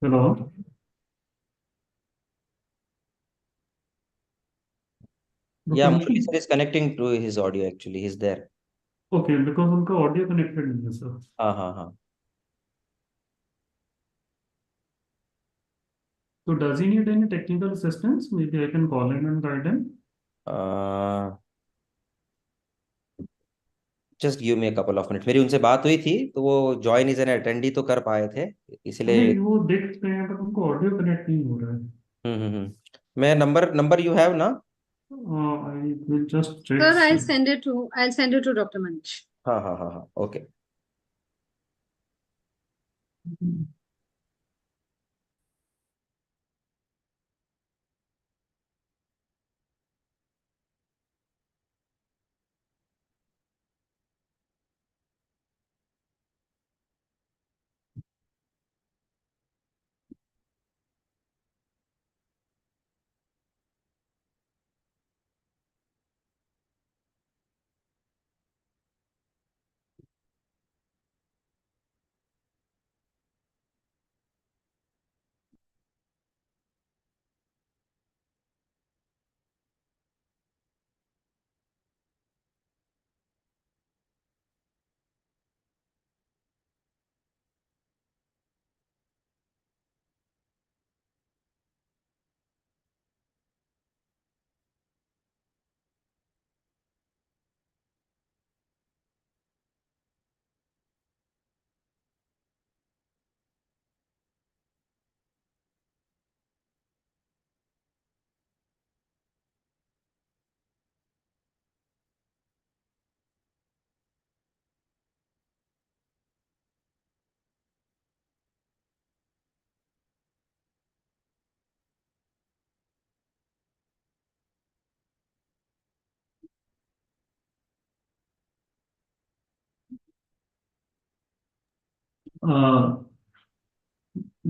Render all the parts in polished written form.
Hello. Dr. Yeah, Murali Mushi? sir is connecting to his audio actually. He's there. Okay, because उनका audio connected नहीं है sir. हाँ. So does he need any technical assistance? Maybe I can call him and guide him. Just give me a couple of minute. मेरी उनसे बात हुई थी तो वो ज्वाइन इज एन अटेंडी तो कर पाए थे, इसलिए। नहीं वो देख रहे हैं but उनको audio connect नहीं हो रहा है. मैं नंबर यू हैव ना? I will just check. Sir, I'll send it to Dr. Manish. हाँ, ओके।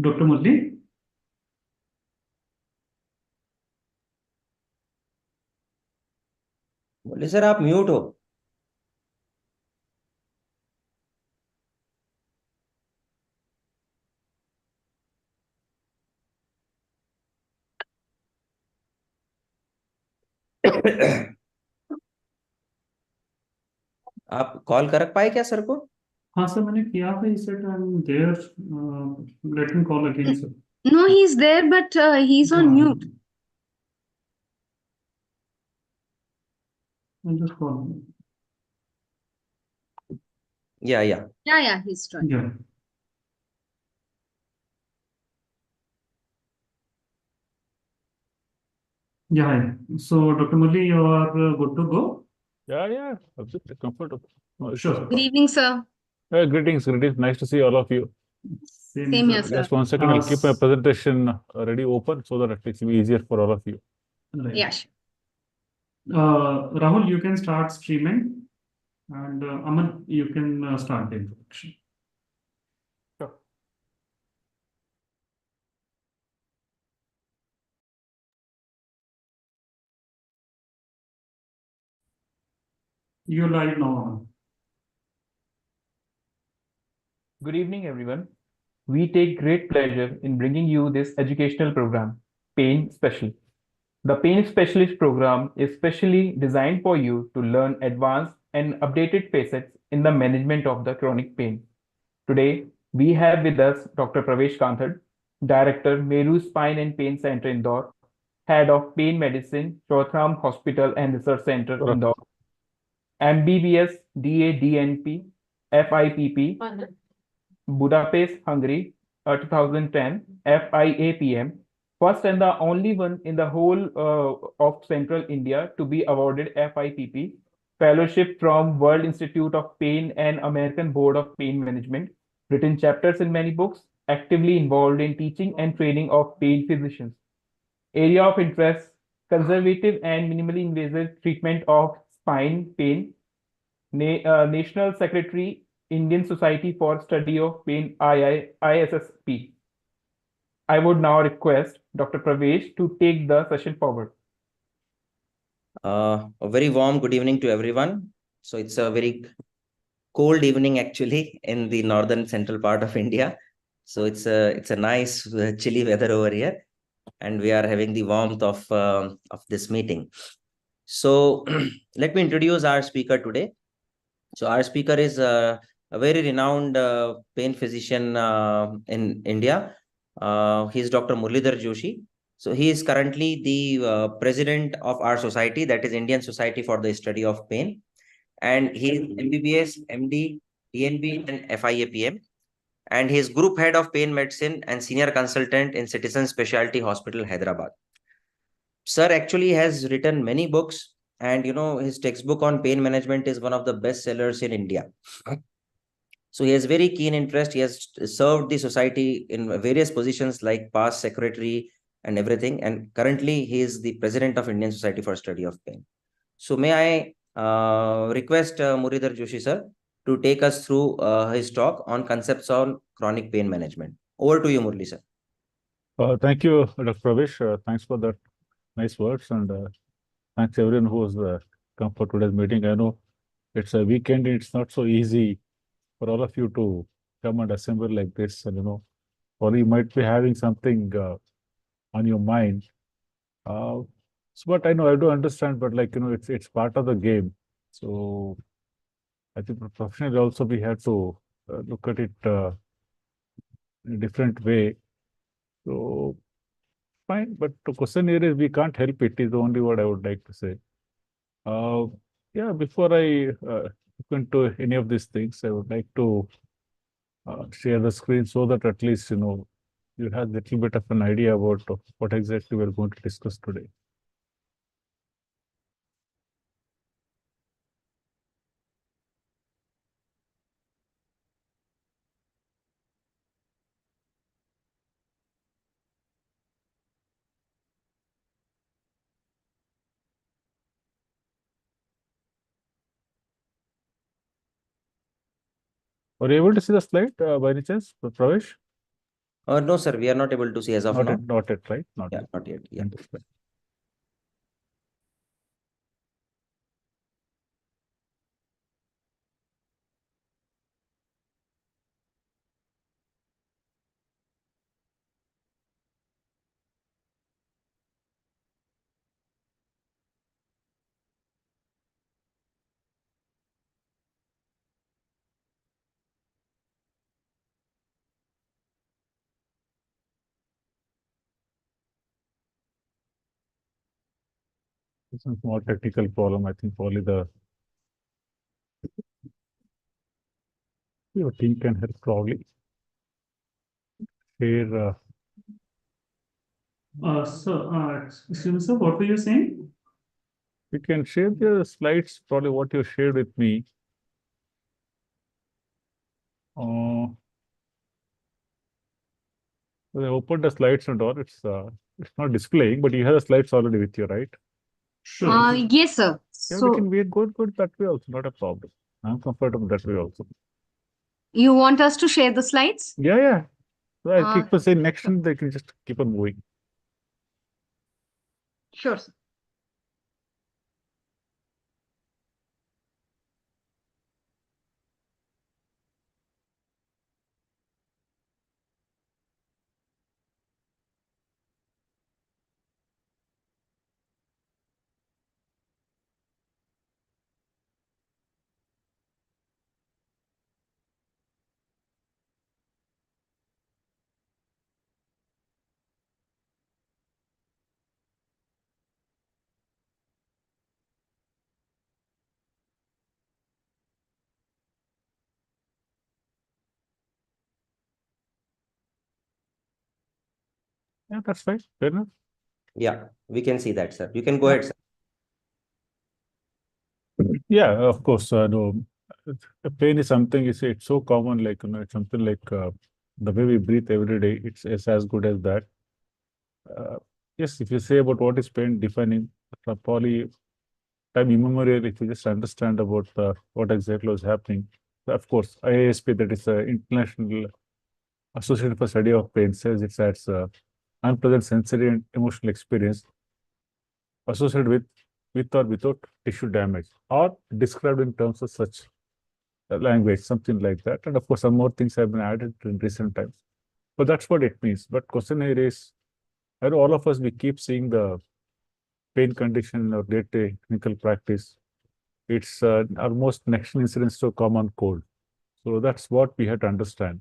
Dr. Murali? बोले सर आप म्यूट हो। आप कॉल कर पाए क्या सर को? हाँ सर मैंने किया था. He said I'm there. Let me call again sir. No, he's there, but he's on mute. I'll just call him. या Yeah, he's trying. Yeah. Yeah. Hi. So Dr. Murali, you are good to go? Yeah, absolutely comfortable. No issues. Sure. Good evening, sir. Greetings. Nice to see all of you. Same Same sir. here, sir. Just 1 second, I'll keep my presentation ready open so that it will be easier for all of you. Right. Yeah, sure. Rahul, you can start streaming, and Aman, you can start the introduction. Sure. You're live now, Aman. Good evening, everyone. We take great pleasure in bringing you this educational program, Pain Special. The Pain Specialist program is specially designed for you to learn advanced and updated facets in the management of the chronic pain. Today, we have with us Dr. Pravesh Kanthad, Director, Meru Spine and Pain Center, Indore, Head of Pain Medicine, Shortham Hospital and Research Center, Sure. Indore, MBBS, DA, FIPP, Budapest, Hungary, 2010, FIAPM, first and the only one in the whole of Central India to be awarded FIPP, fellowship from World Institute of Pain and American Board of Pain Management, written chapters in many books, actively involved in teaching and training of pain physicians. Area of interest, conservative and minimally invasive treatment of spine pain, National Secretary, Indian Society for Study of Pain, ISSP. I would now request Dr. Pravesh to take the session forward. A very warm good evening to everyone. So it's a very cold evening actually in the northern central part of India. So it's a nice chilly weather over here, and we are having the warmth of this meeting. So let me introduce our speaker today. So our speaker is a very renowned pain physician in India. He is Dr. Muralidhar Joshi. So he is currently the president of our society, that is Indian Society for the Study of Pain, and he is MBBS, MD, DNB, and FIAPM. And he is group head of pain medicine and senior consultant in Citizen Specialty Hospital, Hyderabad. Sir actually has written many books, and his textbook on pain management is one of the best sellers in India. So he has very keen interest. He has served the society in various positions like past secretary and everything. And currently he is the president of Indian Society for Study of Pain. So may I request Muralidhar Joshi sir to take us through his talk on concepts on chronic pain management. Over to you, Murli sir. Thank you, Dr. Pravesh. Thanks for that nice words, and thanks everyone who has come for today's meeting. I know it's a weekend; it's not so easy for all of you to come and assemble like this, and or you might be having something on your mind. But I know I do understand, but it's part of the game. So I think professionally also we have to look at it in a different way. So fine, but the question here is we can't help it, is the only word I would like to say. Yeah, before I look into any of these things, I would like to share the screen so that at least you have a little bit of an idea about what exactly we're going to discuss today. Are you able to see the slide by any chance, Pravesh? No, sir, we are not able to see as of Not now. yet, not yet, right? Not Yeah, yet. not yet. Yeah. Understood. It's a small technical problem. I think only your team can help probably. Here, Excuse me, sir, what were you saying? we can share the slides, probably what you shared with me. When I opened the slides and all, it's not displaying, but you have the slides already with you, right? Sure. Yes, sir. Yeah, we So can good that way also, not a problem. I'm comfortable that way also. you want us to share the slides? Yeah. So I keep on saying next sure. and they can just keep on moving. Sure, sir. Yeah, that's right. Fair enough. Yeah, we can see that, sir. You can go Yeah. ahead, sir. Yeah, of course. No, pain is something. It's so common. Like it's something like the way we breathe every day. It's as good as that. Yes, if you say about what is pain, defining probably time immemorial. If you just understand about what exactly was happening. Of course, IASP, that is International Association for Study of Pain, says it's as unpleasant sensory and emotional experience associated with or without tissue damage, or described in terms of such language, something like that. And of course, some more things have been added in recent times. But that's what it means. But question here is, I know all of us, we keep seeing the pain condition in our day-to-day clinical practice. It's almost next incidence to common cold. So that's what we have to understand.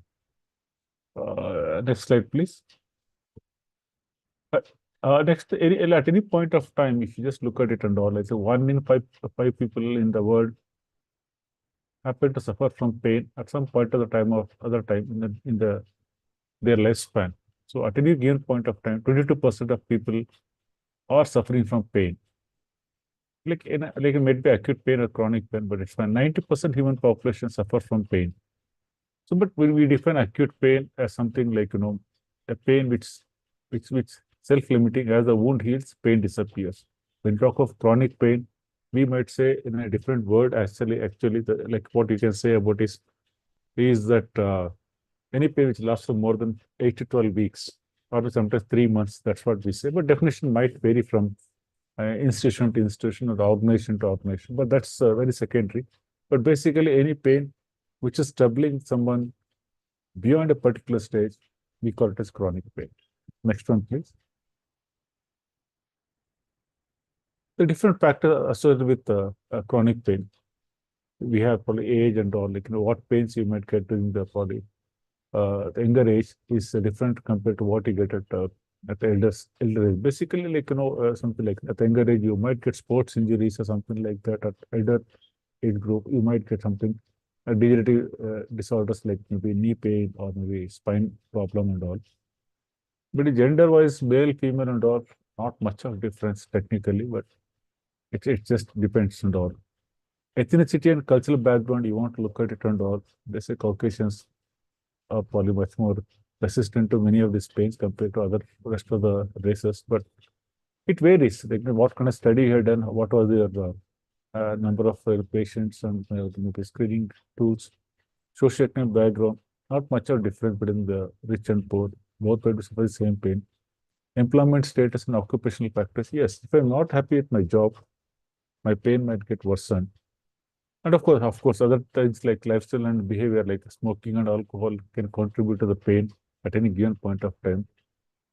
Next slide, please. Next, at any point of time, if you just look at it and all, like 1 in 5 people in the world happen to suffer from pain at some point of the time or other time in their lifespan. So at any given point of time, 22% of people are suffering from pain. Like it may be acute pain or chronic pain, but it's fine. 90% human population suffer from pain. So, but when we define acute pain as something like, a pain which self-limiting, as the wound heals, pain disappears. When we talk of chronic pain, we might say in a different word, actually, like what you can say about is that any pain which lasts for more than 8 to 12 weeks, or sometimes 3 months, that's what we say. But definition might vary from institution to institution or organization to organization, but that's very secondary. But basically, any pain which is troubling someone beyond a particular stage, we call it as chronic pain. Next one, please. The different factors associated with chronic pain. We have probably age and all, like, what pains you might get during the body. The younger age is different compared to what you get at the elder age. Basically, like, something like at the younger age, you might get sports injuries or something like that. At elder age group, you might get something, degenerative disorders like maybe knee pain or maybe spine problem and all. But gender-wise, male, female and all, not much of difference technically, but it just depends and all. Ethnicity and cultural background, you want to look at it and all. They say Caucasians are probably much more resistant to many of these pains compared to other rest of the races, but it varies. Like what kind of study you had done, what was your number of patients and maybe screening tools, socioeconomic background, not much of difference between the rich and poor. Both might suffer the same pain. Employment status and occupational factors. Yes, if I'm not happy at my job, my pain might get worsened. And of course, other things like lifestyle and behavior, like smoking and alcohol, can contribute to the pain at any given point of time.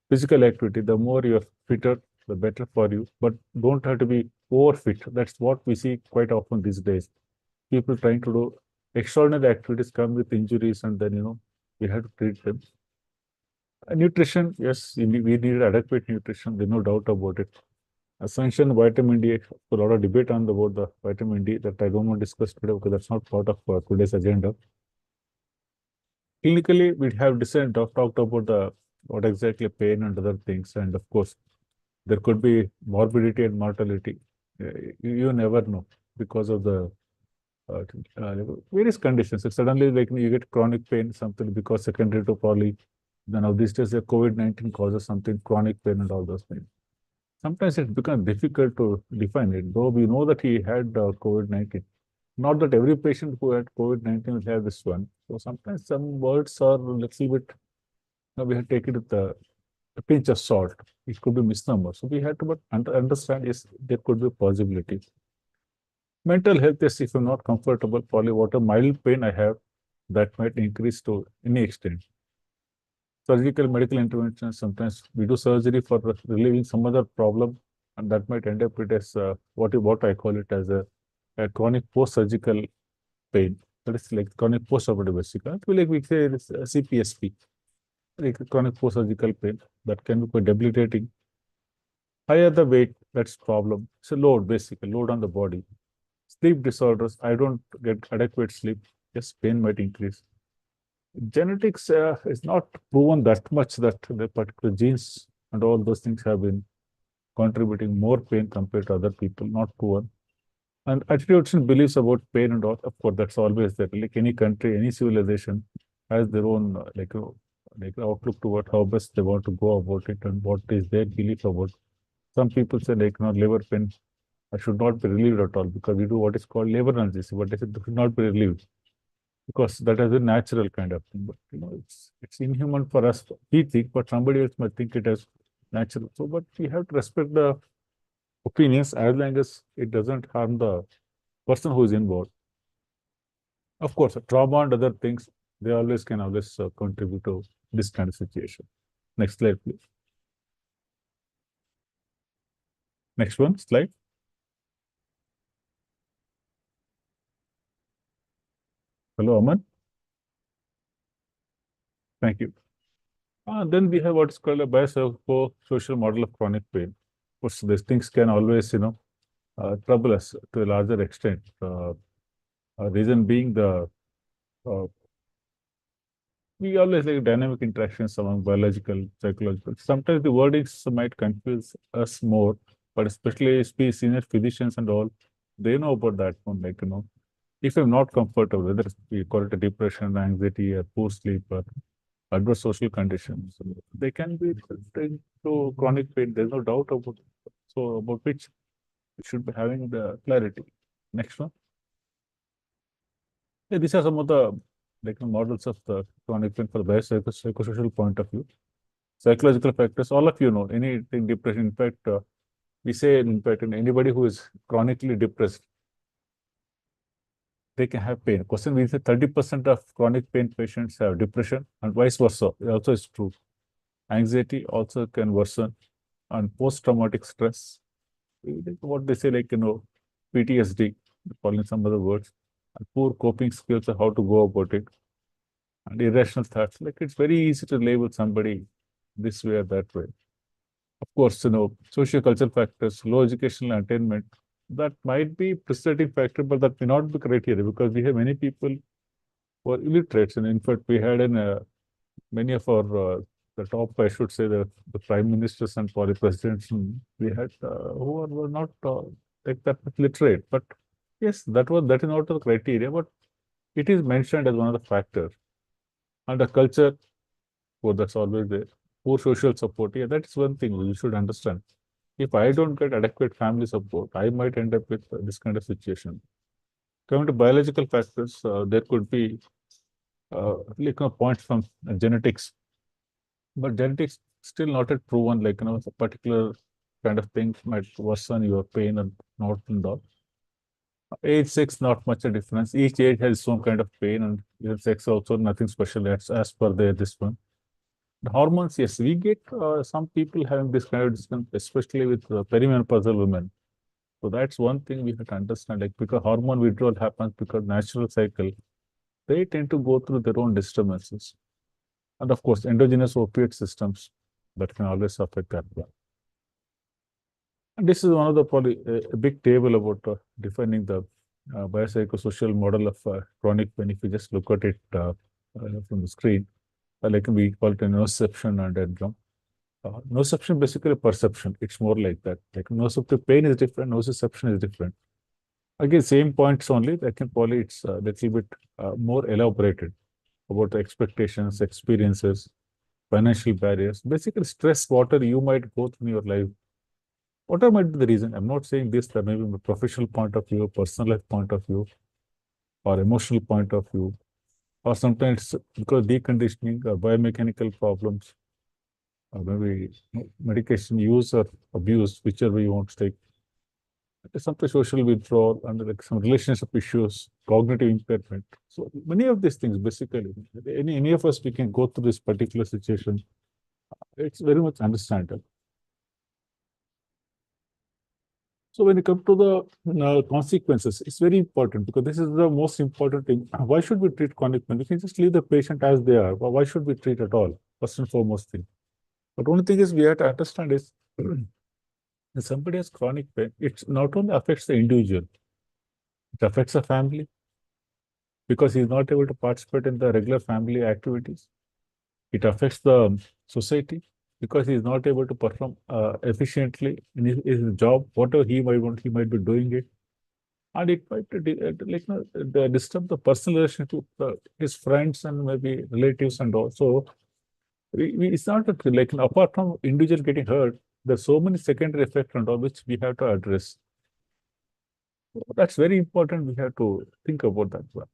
Physical activity, the more you're fitter, the better for you, but don't have to be overfit. That's what we see quite often these days. People trying to do extraordinary activities come with injuries, and then, we have to treat them. Nutrition, yes, we need adequate nutrition. There's no doubt about it. As mentioned, vitamin D, a lot of debate about the vitamin D that I don't want to discuss today because that's not part of today's agenda. Clinically, we have talked about what exactly pain and other things, and of course, there could be morbidity and mortality. You never know because of the various conditions. So suddenly, like you get chronic pain, something because secondary to probably, now these days, COVID-19 causes something chronic pain and all those things. Sometimes it becomes difficult to define it, though we know that he had COVID-19. Not that every patient who had COVID-19 will have this one. So sometimes some words are a little bit, we have taken it with a pinch of salt. It could be misnomer. So we had to understand, yes, there could be possibility. Mental health is, if I'm not comfortable, probably what a mild pain I have, that might increase to any extent. Surgical medical intervention, sometimes we do surgery for relieving some other problem, and that might end up it as what I call it as a chronic post-surgical pain. That is like chronic post-operative vesicle. Like we say it's CPSP, like chronic post-surgical pain that can be quite debilitating. Higher the weight, that's problem. It's a load, basically, load on the body. Sleep disorders, I don't get adequate sleep, yes, pain might increase. Genetics is not proven that much that the particular genes and all those things have been contributing more pain compared to other people, not proven. And attitudes and beliefs about pain and all, of course, that's always there. Like any country, any civilization has their own like outlook toward how best they want to go about it and what is their belief about. Some people say like liver pain should not be relieved at all because we do what is called liver analgesia, but they said it should not be relieved because that is a natural kind of thing. But it's inhuman for us, we think, but somebody else might think it as natural. So, but we have to respect the opinions as long as it doesn't harm the person who is involved. Of course, trauma and other things, They always can always contribute to this kind of situation. Next slide, please. Next one, slide. Hello, Aman. Thank you. Then we have what's called a biopsychosocial model of chronic pain. Of course, these things can always, trouble us to a larger extent. Reason being we always like dynamic interactions among biological, psychological. Sometimes the wordings might confuse us more, but especially senior physicians and all, they know about that one. Like, if I'm not comfortable, whether we call it a depression, anxiety, or poor sleep, or adverse social conditions, they can be linked to chronic pain. There's no doubt about it. So about which we should be having the clarity. Next one. Yeah, these are some of the models of the chronic pain for the biopsychosocial point of view. Psychological factors, all of you know, anything depression. In fact, we say, in fact, in anybody who is chronically depressed, they can have pain. Question, we say 30% of chronic pain patients have depression, and vice versa. It also is true. Anxiety also can worsen, and post-traumatic stress. What they say, PTSD, calling some other words, and poor coping skills of how to go about it, and irrational thoughts. It's very easy to label somebody this way or that way. Of course, socio-cultural factors, low educational attainment, that might be preceding factor, but that may not be criteria, because we have many people who are illiterate. And in fact, we had many of our the top, I should say, the prime ministers and presidents, we had who were not like that much literate. But yes, that is not the criteria, but it is mentioned as one of the factors. And the culture, well, that's always there. Poor social support, yeah, that's one thing you should understand. If I don't get adequate family support, I might end up with this kind of situation. Coming to biological factors, there could be points from genetics, but genetics still not yet proven. A particular kind of thing might worsen your pain and not and all. Age, sex, not much a difference. Each age has some kind of pain, and even sex also nothing special as per this one. The hormones, yes, we get some people having this kind of discount, especially with perimenopausal women. So that's one thing we have to understand, because hormone withdrawal happens because natural cycle, they tend to go through their own disturbances. And of course, endogenous opiate systems that can always affect that one. And this is one of the probably a big table about defining the biopsychosocial model of chronic pain. If you just look at it from the screen, we call it a nociception and endrum. Nociception basically perception. It's more like that. Nociceptive pain is different, nociception is different. Again, same points only. Probably it's a little bit more elaborated about the expectations, experiences, financial barriers, basically stress, whatever you might go through in your life. Whatever might be the reason. I'm not saying this, that maybe from a professional point of view, personal life point of view, or emotional point of view, or sometimes because deconditioning or biomechanical problems, or maybe medication use or abuse, whichever you want to take. Sometimes social withdrawal and some relationship issues, cognitive impairment. So many of these things, basically, any of us, we can go through this particular situation. It's very much understandable. So when it comes to the consequences, it's very important, because this is the most important thing. Why should we treat chronic pain? We can just leave the patient as they are. Why should we treat at all? First and foremost thing. But only thing is we have to understand is if somebody has chronic pain, it not only affects the individual, it affects the family, because he's not able to participate in the regular family activities. It affects the society, because he's not able to perform efficiently in his job, whatever he might be doing it. And it might disturb the personal relationship with his friends and maybe relatives and all. So it's not that, apart from individual getting hurt, there's so many secondary effects and all which we have to address. That's very important. We have to think about that one.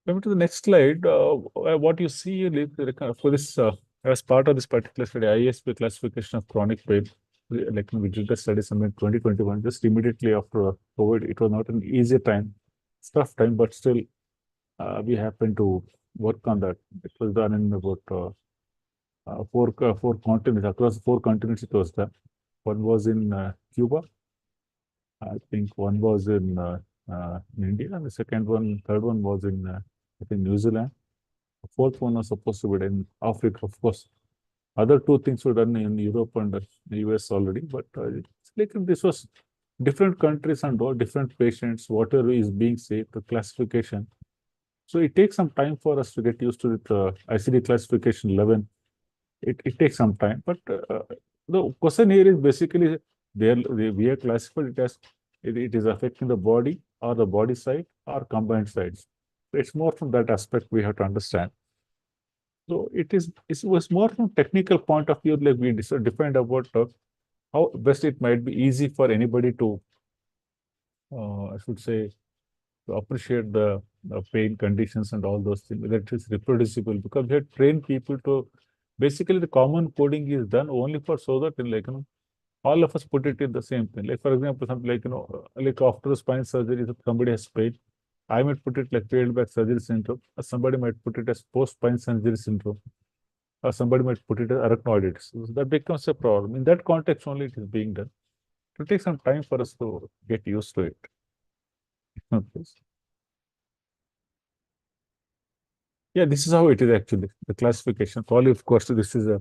Coming to the next slide, what you see for this as part of this particular study, ISP classification of chronic pain, we did the study in 2021, just immediately after COVID. It was not an easy time, it's tough time, but still we happened to work on that. It was done in about four continents, across 4 continents it was done. One was in Cuba. I think one was in India, and the third one was in I think New Zealand. The fourth one was supposed to be in Africa, of course. Other two things were done in Europe and the US already, but it's like this was different countries and all different patients, whatever is being saved, the classification. So it takes some time for us to get used to the ICD classification 11. It takes some time, but the question here is basically we are classified it as it is affecting the body or the body side or combined sides. It's more from that aspect we have to understand. So it was more from technical point of view, like we defined about how best it might be easy for anybody to, I should say, to appreciate the pain conditions and all those things, that is reproducible, because we have trained people to, basically the common coding is done only for so that all of us put it in the same thing. Like for example, something like, like after spine surgery, if somebody has pain, I might put it like failed back surgery syndrome, or somebody might put it as post-spine surgery syndrome, or somebody might put it as arachnoiditis. So that becomes a problem. In that context only it is being done. It will take some time for us to get used to it. Please. Yeah, this is how it is actually, the classification. Probably, of course, this is a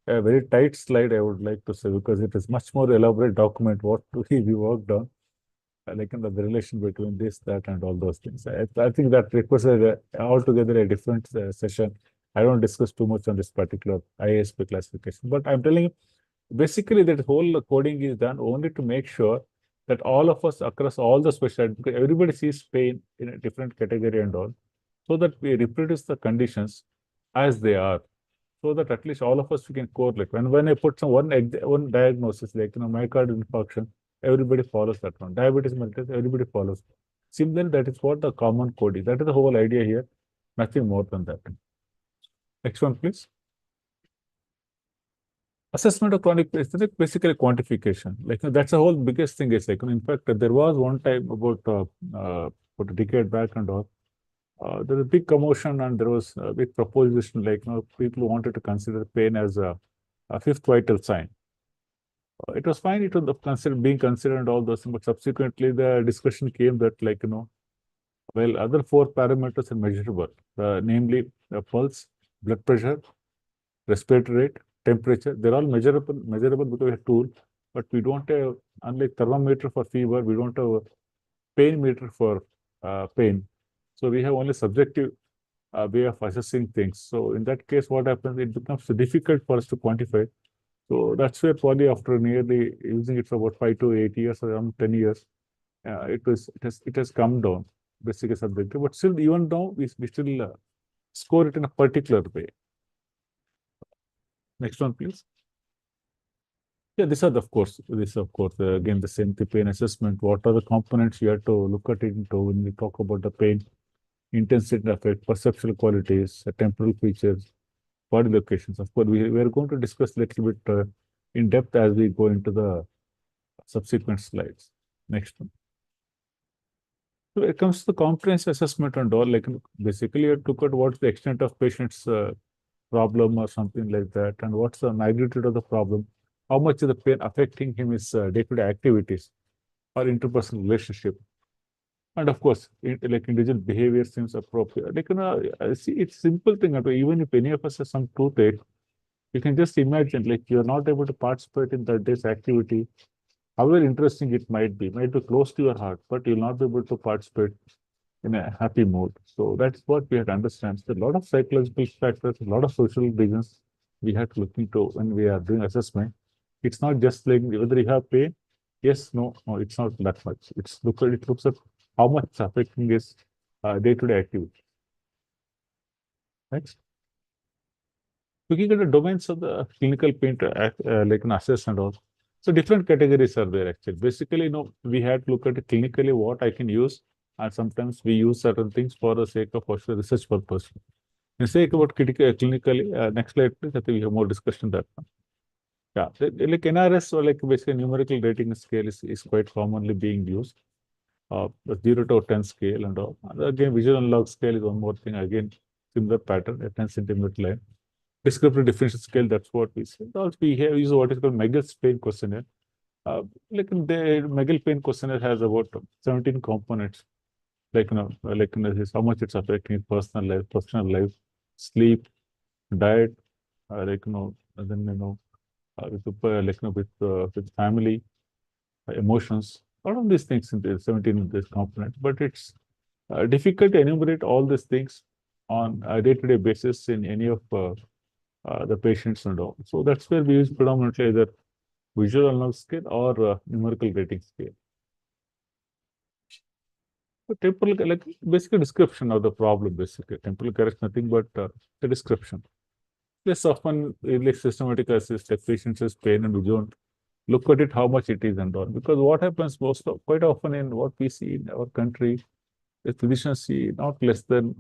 very tight slide, I would like to say, because it is much more elaborate document what we worked on, like in the relation between this, that, and all those things. I think that requires altogether a different session. I don't discuss too much on this particular IASP classification, but I'm telling you, basically that whole coding is done only to make sure that all of us across all the specialties, because everybody sees pain in a different category and all, so that we reproduce the conditions as they are, so that at least all of us we can correlate. When I put one diagnosis like myocardial infarction, everybody follows that one. Diabetes mellitus, everybody follows. Similarly, that is what the common code is. That is the whole idea here. Nothing more than that. Next one, please. Assessment of chronic pain is basically quantification. Like that's the whole biggest thing. Is like in fact there was one time about a decade back and all. There was a big commotion and there was a big proposition like people who wanted to consider pain as a fifth vital sign. It was fine. It was being considered and all those things, but subsequently the discussion came that well, other 4 parameters are measurable, namely pulse, blood pressure, respiratory rate, temperature. They're all measurable because we have tool, but we don't have, unlike thermometer for fever, we don't have a pain meter for pain. So we have only subjective way of assessing things. So in that case, what happens? It becomes difficult for us to quantify. So that's where probably after nearly using it for about 5 to 8 years, around 10 years, it has come down, basically subjective. But still, even now, we still score it in a particular way. Next one, please. Yeah, this is of course, again the same pain assessment. What are the components you have to look at it into when we talk about the pain? Intensity effect, perceptual qualities, temporal features, body locations. Of course, we are going to discuss a little bit in depth as we go into the subsequent slides. Next one. So it comes to the comprehensive assessment and all, like basically you look at what's the extent of patient's problem or something like that, and what's the magnitude of the problem, how much is the pain affecting him his day-to-day activities or interpersonal relationship. And of course, like individual behavior seems appropriate. See, it's simple thing. Even if any of us has some toothache, you can just imagine, like you're not able to participate in that day's activity. However interesting it might be close to your heart, but you'll not be able to participate in a happy mode. So that's what we have to understand. So a lot of psychological factors, a lot of social reasons we have to look into when we are doing assessment. It's not just like whether you have pain. Yes, no, it's not that much. It looks at how much it's affecting his day-to-day activity. Next. Looking at the domains of the clinical pain, like an assess and all. So different categories are there actually. Basically, we had to look at it clinically what I can use, and sometimes we use certain things for the sake of research purpose. In sake about clinically, next slide please. I think we have more discussion that one. Yeah, like NRS or like basically numerical rating scale is quite commonly being used. the 0 to 10 scale and all. And again, visual analog scale is one more thing. Again, similar pattern, a 10 centimeter line. Descriptive differential scale, that's what we say. Also, we have use what is called Megel-Spain questionnaire. Like the Megel-Spain questionnaire has about 17 components. Like this, how much it's affecting personal life, sleep, diet, and then with family, emotions, all of these things in the 17 in this component. But it's difficult to enumerate all these things on a day-to-day basis in any of the patients and all. So that's where we use predominantly either visual analog scale or numerical rating scale. So temporal, like basically description of the problem, basically. Temporal care is nothing but the description. Less often, like systematic assist, like patient says pain and we don't look at it, how much it is and all. Because what happens quite often in what we see in our country, the physicians see not less than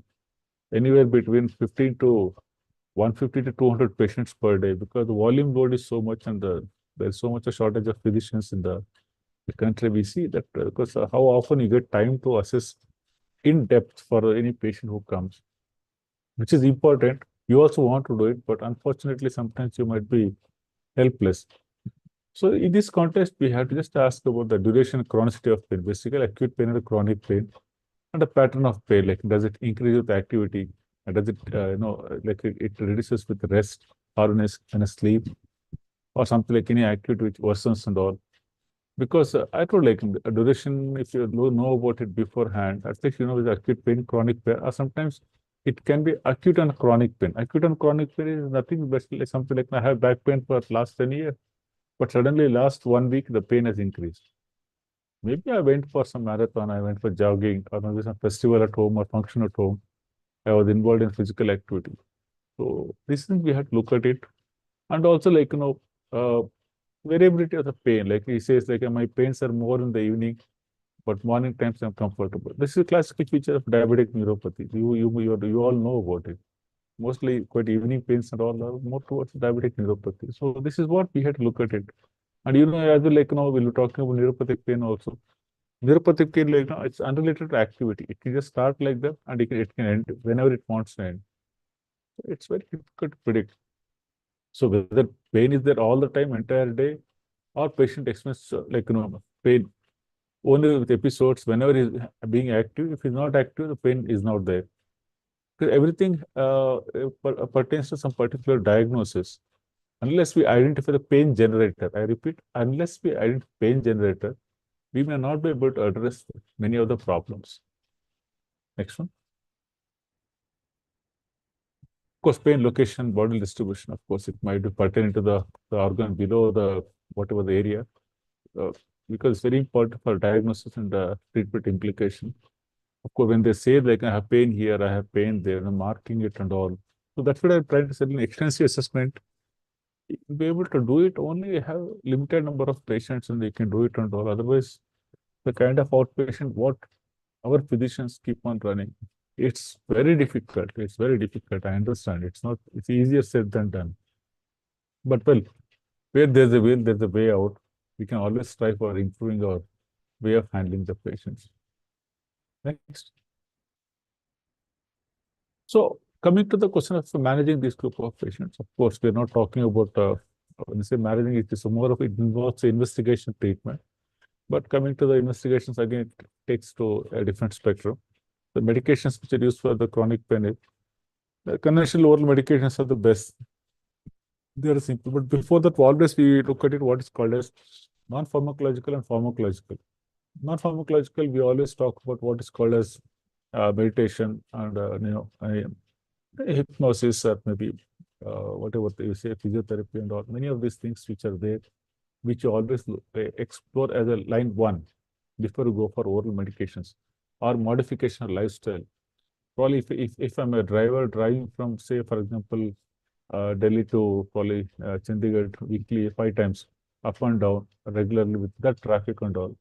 anywhere between 15 to 150 to 200 patients per day, because the volume load is so much and there's so much a shortage of physicians in the country. We see that because how often you get time to assess in depth for any patient who comes, which is important. You also want to do it, but unfortunately, sometimes you might be helpless. So in this context, we have to just ask about the duration and chronicity of pain, basically acute pain and chronic pain, and the pattern of pain. Like, does it increase with activity? And does it, like it reduces with rest or in a sleep, or something like any activity which worsens and all? Because I told like duration, if you know about it beforehand, at least you know with acute pain, chronic pain, or sometimes it can be acute and chronic pain. Acute and chronic pain is nothing but like something like I have back pain for last 10 years, but suddenly last 1 week the pain has increased. Maybe I went for some marathon, I went for jogging, or maybe some festival at home or function at home. I was involved in physical activity. So this thing we have to look at it. And also like, variability of the pain. Like he says, like my pains are more in the evening, but morning times I'm comfortable. This is a classical feature of diabetic neuropathy. You all know about it. Mostly quite evening pains and all are more towards diabetic neuropathy. So this is what we had to look at it. And as well, like we'll be talking about neuropathic pain also. Neuropathic pain, like it's unrelated to activity. It can just start like that and it can end whenever it wants to end. So it's very difficult to predict. So whether pain is there all the time, entire day, or patient experience pain only with episodes whenever he's being active. If he's not active, the pain is not there. Because everything pertains to some particular diagnosis. Unless we identify the pain generator, I repeat, unless we identify pain generator, we may not be able to address many of the problems. Next one. Of course, pain location, body distribution, of course, it might be pertaining to the organ below the whatever the area, because it's very important for diagnosis and treatment implication. Of course, when they say like I have pain here, I have pain there, and marking it and all. So that's what I'm trying to say. In extensive assessment, you'll be able to do it only have limited number of patients and they can do it and all. Otherwise, the kind of outpatient what our physicians keep on running, it's very difficult. It's very difficult. I understand. It's easier said than done. But well, where there's a will, there's a way out. We can always strive for improving our way of handling the patients. Next. So coming to the question of managing this group of patients, of course, we're not talking about when you say managing, it is more of it involves investigation treatment. But coming to the investigations, again, it takes to a different spectrum. The medications which are used for the chronic pain, the conventional oral medications are the best. They are simple. But before that, always we look at it what is called as non-pharmacological and pharmacological. Non-pharmacological, we always talk about what is called as meditation and hypnosis or maybe whatever you say, physiotherapy and all. Many of these things which are there, which you always explore as a line one before you go for oral medications or modification of lifestyle. Probably if I'm a driver driving from, say, for example, Delhi to probably Chandigarh weekly 5 times up and down regularly with that traffic and all,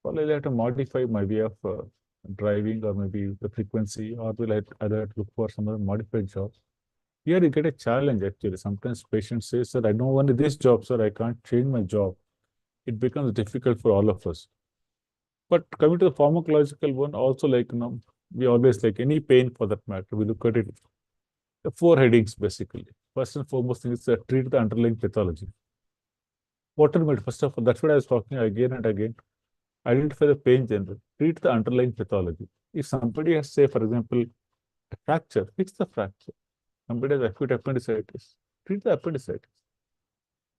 probably I'll have to modify my way of driving or maybe the frequency, or will I either look for some other modified jobs. Here you get a challenge actually. Sometimes patients say, sir, I don't want this job, sir, I can't change my job. It becomes difficult for all of us. But coming to the pharmacological one, also like, we always like any pain for that matter, we look at it. The 4 headings basically. First and foremost thing is treat the underlying pathology. What are first of all, that's what I was talking again and again. Identify the pain general, treat the underlying pathology. If somebody has, say, for example, a fracture, fix the fracture. Somebody has acute appendicitis, treat the appendicitis.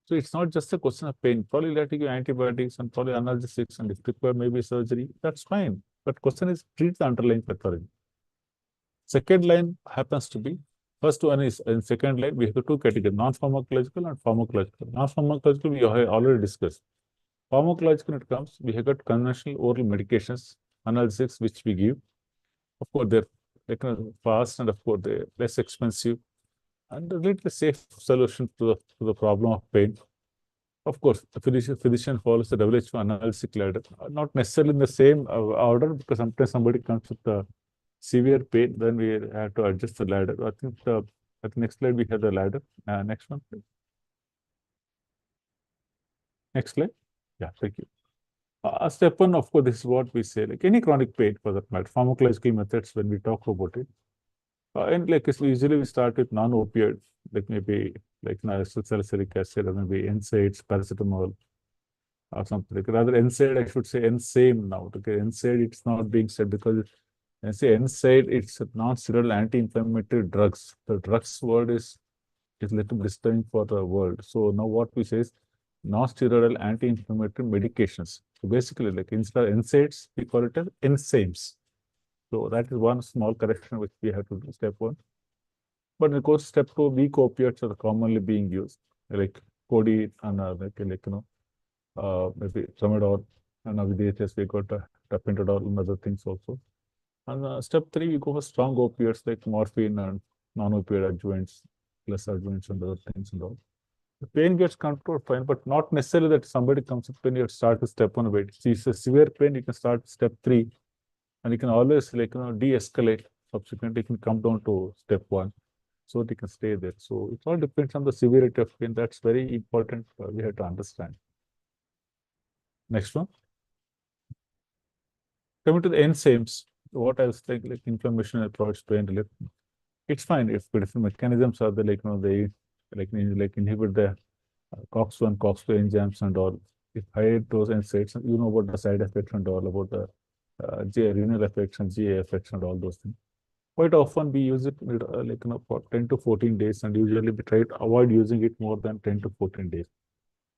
So it's not just a question of pain. Probably you have to give antibiotics and probably analgesics, and if required, maybe surgery. That's fine. But question is treat the underlying pathology. Second line happens to be, first one is in second line, we have the 2 categories, non-pharmacological and pharmacological. Non-pharmacological, we have already discussed. Pharmacological, when it comes, we have got conventional oral medications, analgesics, which we give. Of course, they're fast and of course they're less expensive and a little safe solution to the problem of pain. Of course, the physician follows the WHO analgesic ladder, not necessarily in the same order, because sometimes somebody comes with the severe pain, then we have to adjust the ladder. I think at the next slide we have the ladder. Next one, please. Next slide. Yeah, thank you. Step 1, of course, this is what we say, like any chronic pain for that matter, pharmacological methods when we talk about it. And like usually we start with non-opioid, like maybe like salicylic acid or maybe NSAIDs, paracetamol or something. Like rather NSAID, I should say NSAID now. Okay, NSAID, it's not being said because when I say NSAID, it's a non-steroidal anti-inflammatory drugs. The drugs word is little disturbing for the world. So now what we say is non-steroidal anti-inflammatory medications. So basically, like instead of NSAIDs, we call it as NSAIDs. So that is one small correction which we have to do, step 1. But of course, step 2, weak opiates are commonly being used, like codeine and maybe tramadol, and now with DHS we got tapentadol and other things also. And step 3, we go for strong opiates like morphine and non-opioid adjuvants, plus adjuvants and other things and all. The pain gets controlled fine, but not necessarily that somebody comes with pain, you start with step 1 wait. See, it's a severe pain, you can start step 3, and you can always de-escalate. Subsequently, you can come down to step 1, so they can stay there. So it all depends on the severity of pain. That's very important. We have to understand. Next one. Coming to the NSAIDs, what I was saying, like inflammation approach pain relief. It's fine if different mechanisms are there, they inhibit the COX-1, COX-2 enzymes and all. If high dose NSAIDs, you know about the side effects and all, about the renal effects and GA effects and all those things. Quite often we use it for 10 to 14 days, and usually we try to avoid using it more than 10 to 14 days.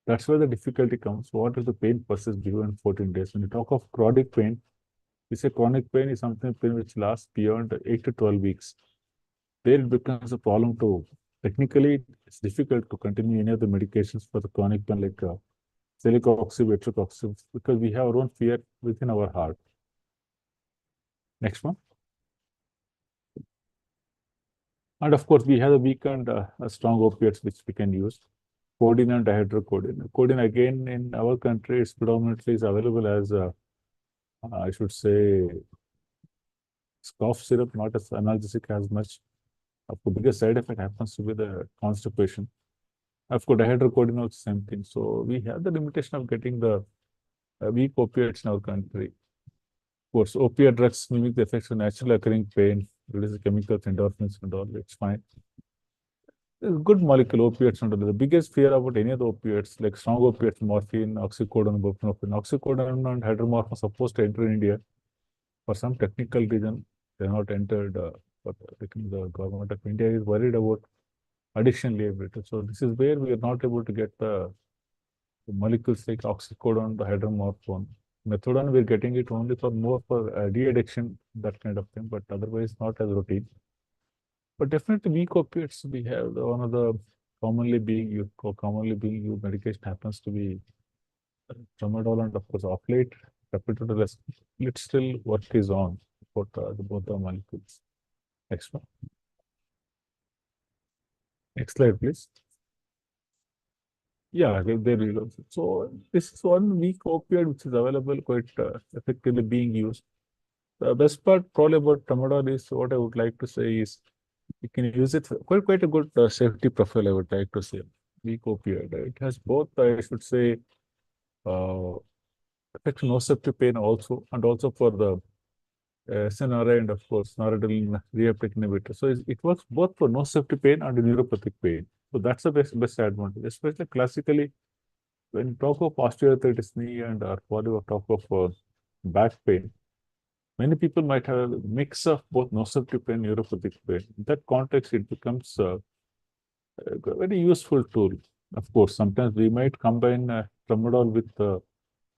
That's where the difficulty comes. What if the pain persists beyond 14 days? When you talk of chronic pain, we say chronic pain is something which lasts beyond 8 to 12 weeks. There it becomes a problem to, technically it's difficult to continue any of the medications for the chronic pain like celecoxib, etrocoxib, because we have our own fear within our heart. Next one. And of course, we have the weak and strong opiates which we can use. Codeine and dihydrocodeine. Codeine, again, in our country, it's predominantly is available as, I should say, cough syrup, not as analgesic as much. Of course, biggest side effect happens to be the constipation. Of course, dihydrocodeine also same thing. So we have the limitation of getting the weak opiates in our country. Of course, opiate drugs mimic the effects of naturally occurring pain, release the chemicals, endorphins and all, it's fine. There's good molecule opiates and all. The biggest fear about any of the opiates, like strong opiates, morphine, oxycodone, buprenorphine. Oxycodone and hydromorphone are supposed to enter India. For some technical reason, they're not entered, but the government of India is worried about addiction liability. So this is where we are not able to get the molecules like oxycodone, the hydromorphone. Methadone, we're getting it only for more for de-addiction, that kind of thing, but otherwise not as routine. But definitely weak opiates, we have one of the commonly being used medication happens to be tramadol, and of course of late, tapentadol, it still work is on for both the molecules. Next one. Next slide, please. Yeah, there we go. So this is one weak opioid which is available, quite effectively being used. The best part probably about tramadol is, what I would like to say is, you can use it for quite a good safety profile, I would like to say. Weak opioid. It has both, I should say, affects nociceptive pain also, and also for the SNRI and of course noradrenaline reuptake inhibitor. So it works both for nociceptive pain and neuropathic pain. So that's the best advantage, especially classically when you talk of osteoarthritis knee and or talk of back pain. Many people might have a mix of both nociceptive pain and neuropathic pain. In that context, it becomes a very useful tool. Of course, sometimes we might combine tramadol with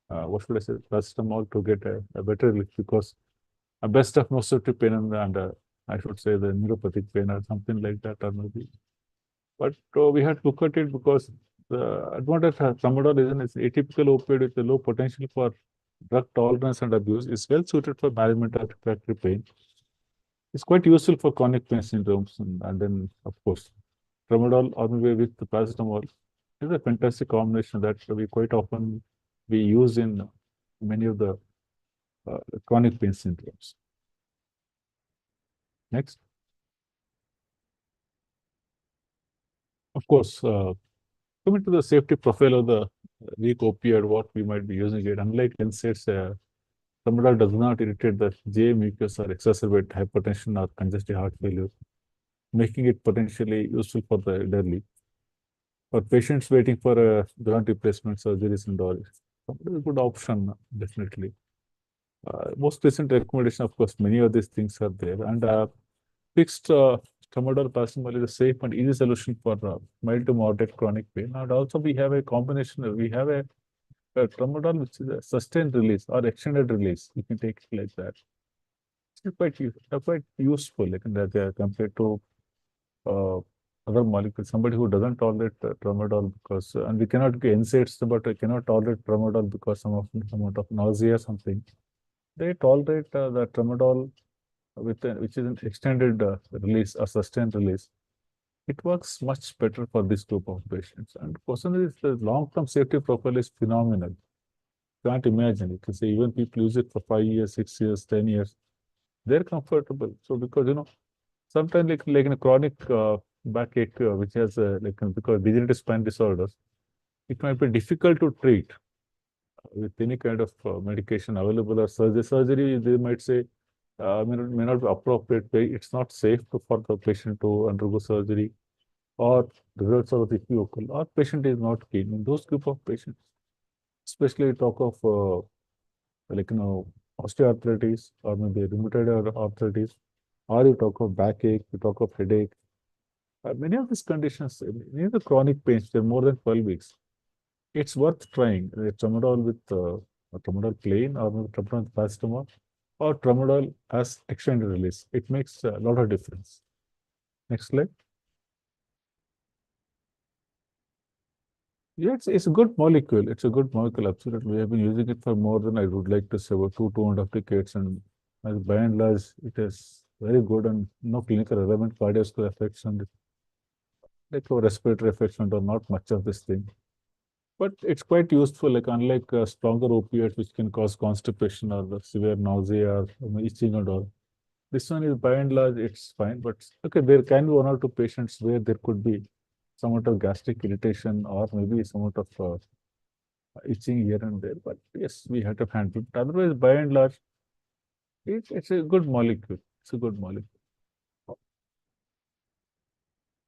what should I say, paracetamol to get a better relief, because a best of nociceptive pain and I should say the neuropathic pain or something like that, or maybe. But we had to look at it because the advantage of tramadol is it's atypical opioid with a low potential for drug tolerance and abuse, is well suited for management of refractory pain. It's quite useful for chronic pain syndromes, and then of course tramadol or maybe with the paracetamol is a fantastic combination that we quite often we use in many of the chronic pain syndromes. Next. Of course, coming to the safety profile of the weak opioid, what we might be using it, unlike NSAIDs, tramadol does not irritate the GI mucus or exacerbate hypertension or congestive heart failure, making it potentially useful for the elderly. For patients waiting for joint replacement surgeries and all, it's a good option, definitely. Most recent recommendation, of course, many of these things are there, and fixed tramadol paracetamol is a safe and easy solution for mild to moderate chronic pain. And also we have a combination, we have a tramadol which is a sustained release or extended release. You can take it like that. It's quite useful, like compared to other molecules. Somebody who doesn't tolerate tramadol because, and we cannot get NSAIDs, but we cannot tolerate tramadol because some amount of nausea or something. They tolerate the tramadol with which is an extended release or sustained release. It works much better for this group of patients. And question is the long-term safety profile is phenomenal. Can't imagine. You can say even people use it for 5 years, 6 years, 10 years. They're comfortable. So because sometimes like in a chronic backache, which has because degenerative spine disorders, it might be difficult to treat with any kind of medication available or surgery. They might say may not be appropriate. It's not safe for the patient to undergo surgery, or results are equivocal, or patient is not keen. In those group of patients, especially talk of osteoarthritis or maybe rheumatoid arthritis, or you talk of backache, you talk of headache. Many of these conditions, many of the chronic pains, they're more than 12 weeks. It's worth trying. Tramadol with tramadol plain or tramadol with paracetamol, or tramadol as extended release. It makes a lot of difference. Next slide. Yeah, it's a good molecule. It's a good molecule, absolutely. We have been using it for more than I would like to say, about 2.5 decades, and as by and large, it is very good and no clinical relevant cardiovascular effects and like respiratory effects and not much of this thing. But it's quite useful, like unlike stronger opioids which can cause constipation or severe nausea or itching and all. This one is by and large, it's fine. But okay, there can be 1 or 2 patients where there could be somewhat of gastric irritation or maybe somewhat of itching here and there. But yes, we have to handle it. Otherwise, by and large, it's a good molecule. It's a good molecule.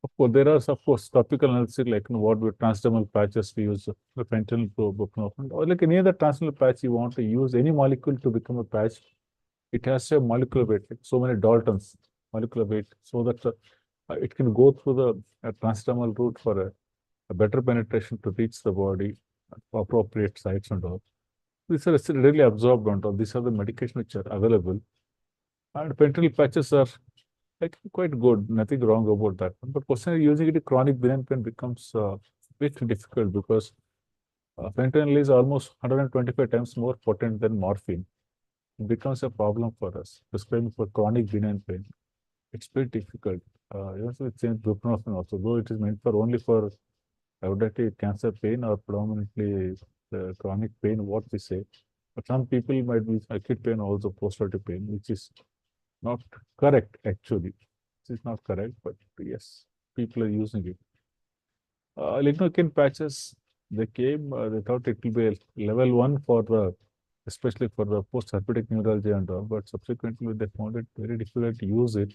Of course, there are of course topical analgesic like what with transdermal patches we use the fentanyl buprenorphine, or like any other transdermal patch you want to use any molecule to become a patch. It has a molecular weight, like so many Daltons molecular weight, so that it can go through the transdermal route for a better penetration to reach the body at appropriate sites and all. These are really absorbed and all. These are the medications which are available, and fentanyl patches are like quite good, nothing wrong about that. But question is using it in chronic benign pain becomes a bit difficult because fentanyl is almost 125 times more potent than morphine. It becomes a problem for us. Prescribing for chronic benign pain, it's very difficult. Even with same buprenorphine also, though it is meant for only for hereditary cancer pain or predominantly the chronic pain, what we say. But some people might be acute pain also post-operative pain, which is not correct actually. This is not correct, but yes, people are using it. Lignocaine patches, they came, they thought it will be a level 1 for the especially for the post-herpetic neuralgia and all, but subsequently they found it very difficult to use it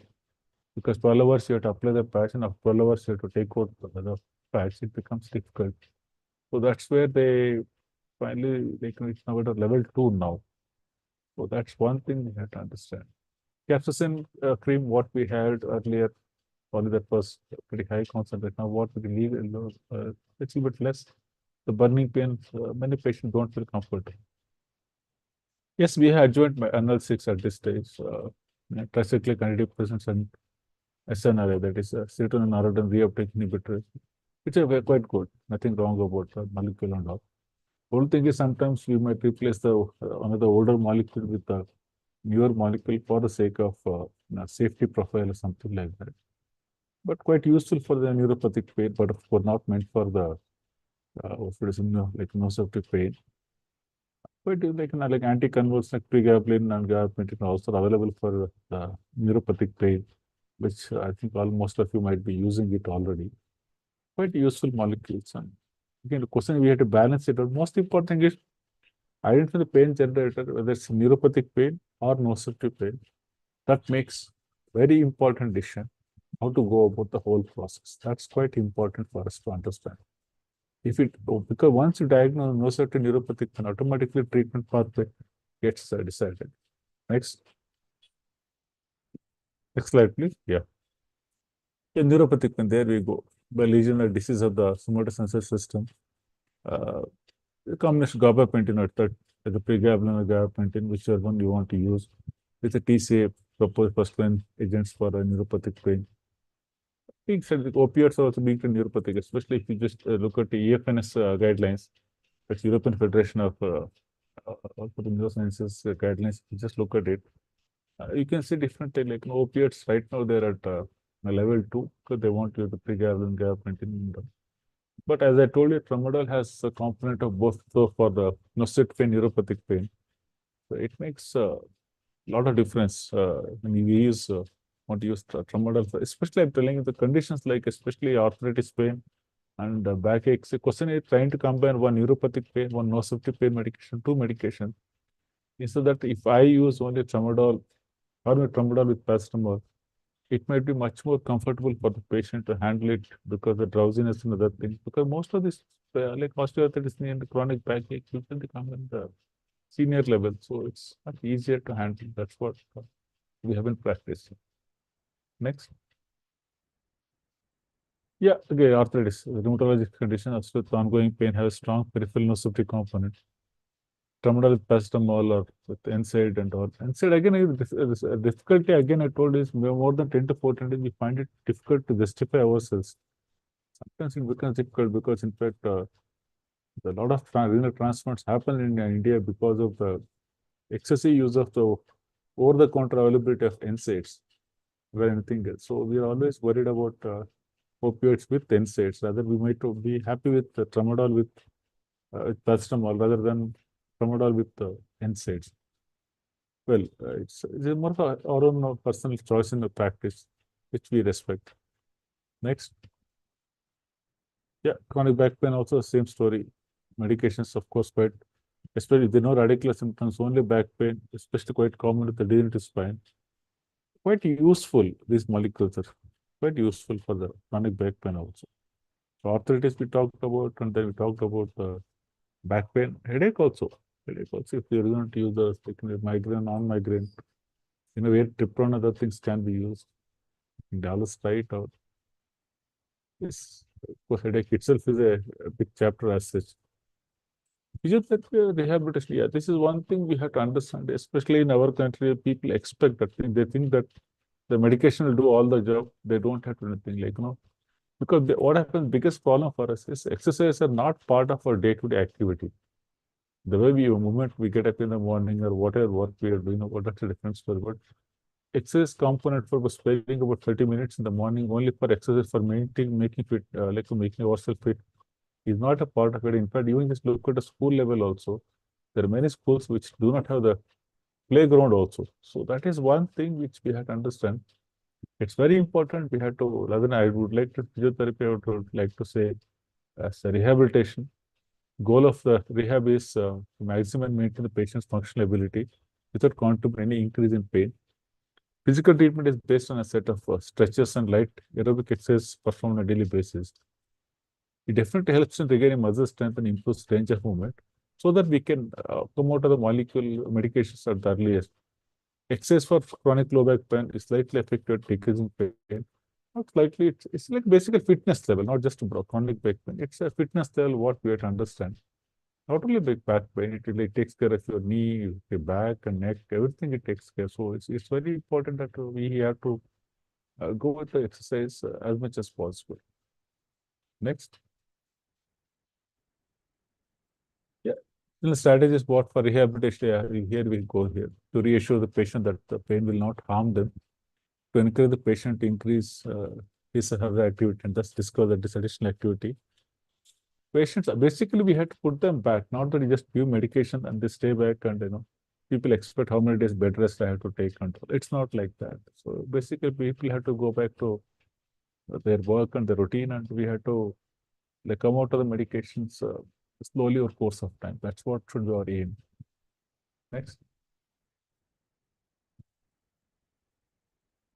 because 12 hours you have to apply the patch and after 12 hours you have to take out the patch, it becomes difficult. So that's where they finally, it's now at a level 2 now. So that's one thing we have to understand. Capsaicin cream, what we had earlier, only that was pretty high concentration. Now what we can leave a little bit less. The burning pain, many patients don't feel comfortable. Yes, we have adjuvant analgesics at this stage, tricyclic antidepressants and SNRI, that is serotonin noradrenaline reuptake inhibitors, which are quite good. Nothing wrong about the molecule and all. Only thing is sometimes we might replace the another older molecule with a newer molecule for the sake of safety profile or something like that. But quite useful for the neuropathic pain, but of course not meant for the like nociceptive pain. But like anticonvulsants like pregabalin and gabapentin are also available for neuropathic pain, which I think most of you might be using it already. Quite useful molecules. And again, the question we have to balance it out. Most important thing is identify the pain generator, whether it's neuropathic pain or nociceptive pain. That makes very important decision how to go about the whole process. That's quite important for us to understand. Because once you diagnose nociceptive neuropathic, then automatically treatment pathway gets decided. Next slide, please. Yeah. Neuropathic pain, there we go. By lesion or disease of the somatosensory system. The combination gabapentin or the pregabalin or gabapentin, whichever one you want to use, with the TCA proposed first-line agents for neuropathic pain. Being said, the opioids are also being neuropathic, especially if you just look at the EFNS guidelines. That's European Federation of for the Neurosciences guidelines. If you just look at it, you can see differently. Like opioids right now they're at level 2 because they want to use the pregabalin, gabapentin. But as I told you, tramadol has a component of both. So for the nociceptive pain, neuropathic pain, so it makes a lot of difference when you use. Want to use tramadol, especially I'm telling you the conditions like especially arthritis pain and backaches. The question is trying to combine one neuropathic pain, one nociceptive pain medication, two medications. Instead that if I use only tramadol or tramadol with paracetamol, it might be much more comfortable for the patient to handle it because the drowsiness and other things. Because most of this like osteoarthritis and the chronic backache usually come in the senior level, so it's much easier to handle. That's what we have been practicing. Next. Yeah, again, arthritis, rheumatologic condition with ongoing pain have a strong peripheral nociceptive component. Tramadol with paracetamol or with NSAID and all. NSAID again, this difficulty again I told is more than 10 to 14 days, we find it difficult to justify ourselves. Sometimes it becomes difficult because in fact, a lot of renal transplants happen in India because of the excessive use of the over-the-counter availability of NSAIDs or anything else. So we are always worried about opioids with NSAIDs. Rather, we might be happy with the tramadol with paracetamol rather than tramadol with NSAIDs. Well, it's more of our own personal choice in the practice, which we respect. Next. Yeah, chronic back pain also the same story. Medications, of course, quite, especially if they know radicular symptoms, only back pain, especially quite common with the degenerative spine. Quite useful, these molecules are quite useful for the chronic back pain also. So arthritis we talked about, and then we talked about back pain, headache also. Headache also, if you're going to use the migraine, non-migraine, where tripron and other things can be used. Dallas right out. Yes, of course, headache itself is a big chapter as such. Physiotherapy rehabilitation, yeah, this is one thing we have to understand, especially in our country, people expect that thing. They think that the medication will do all the job. They don't have to do anything, because what happens, biggest problem for us is exercise are not part of our day-to-day activity. The way movement we get up in the morning or whatever work we are doing, that's a different story. But exercise component for spending about 30 minutes in the morning only for exercise for making fit, making ourselves fit is not a part of it. In fact, even just look at the school level also, there are many schools which do not have the playground also. So that is one thing which we have to understand. It's very important. We have to, rather than I would like to physiotherapy, I would like to say as a rehabilitation. Goal of the rehab is to maximum maintain the patient's functional ability without contributing any increase in pain. Physical treatment is based on a set of stretches and light aerobic exercises performed on a daily basis. It definitely helps in regaining muscle strength and improves range of movement so that we can come out of the molecule medications at the earliest. Exercise for chronic low back pain is slightly effective at decreasing pain. Not slightly, it's like basically fitness level, not just chronic back pain. It's a fitness level what we have to understand. Not only back pain, it really takes care of your knee, your back and neck, everything it takes care. So it's very important that we have to go with the exercise as much as possible. Next. Yeah, the strategy is what for rehabilitation. Here we go here to reassure the patient that the pain will not harm them, to encourage the patient to increase his or her activity and thus discover this additional activity. Patients, basically we have to put them back, not that you just give medication and they stay back and people expect how many days bed rest I have to take control. It's not like that. So basically people have to go back to their work and their routine, and we have to come out of the medications slowly over course of time. That's what should be our aim. Next.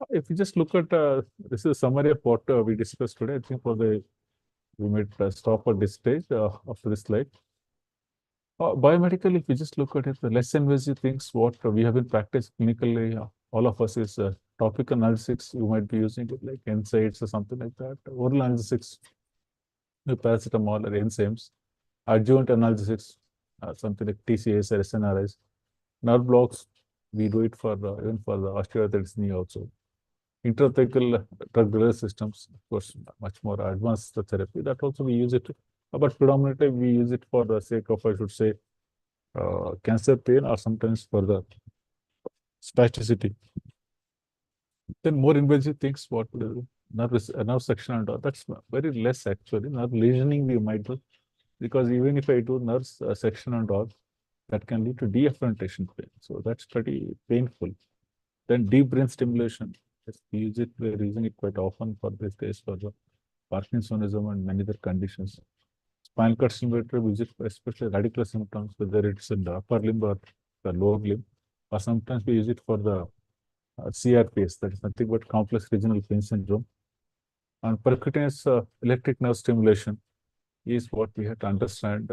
If you just look at this is a summary of what we discussed today. I think we might stop at this stage after this slide. Biomedical, if you just look at it, the less invasive things, what we have been practiced clinically, all of us is topical analgesics. You might be using it like NSAIDs or something like that. Oral analgesics, paracetamol or enzymes. Adjuvant analgesics, something like TCAs or SNRIs. Nerve blocks, we do it for even for the osteoarthritis knee also. Intrathecal drug delivery systems, of course, much more advanced therapy. That also we use it, but predominantly we use it for the sake of, I should say, cancer pain or sometimes for the spasticity. Then more invasive things, what we do, nerve section and all, that's very less actually. Nerve lesioning we might do, because even if I do nerve section and all, that can lead to deafferentation pain. So that's pretty painful. Then deep brain stimulation. Yes, we're using it quite often for this case for the Parkinsonism and many other conditions. Spinal cord stimulator, we use it for especially radicular symptoms, whether it's in the upper limb or the lower limb, or sometimes we use it for the CRPS, that is nothing but complex regional pain syndrome. And percutaneous electric nerve stimulation is what we have to understand.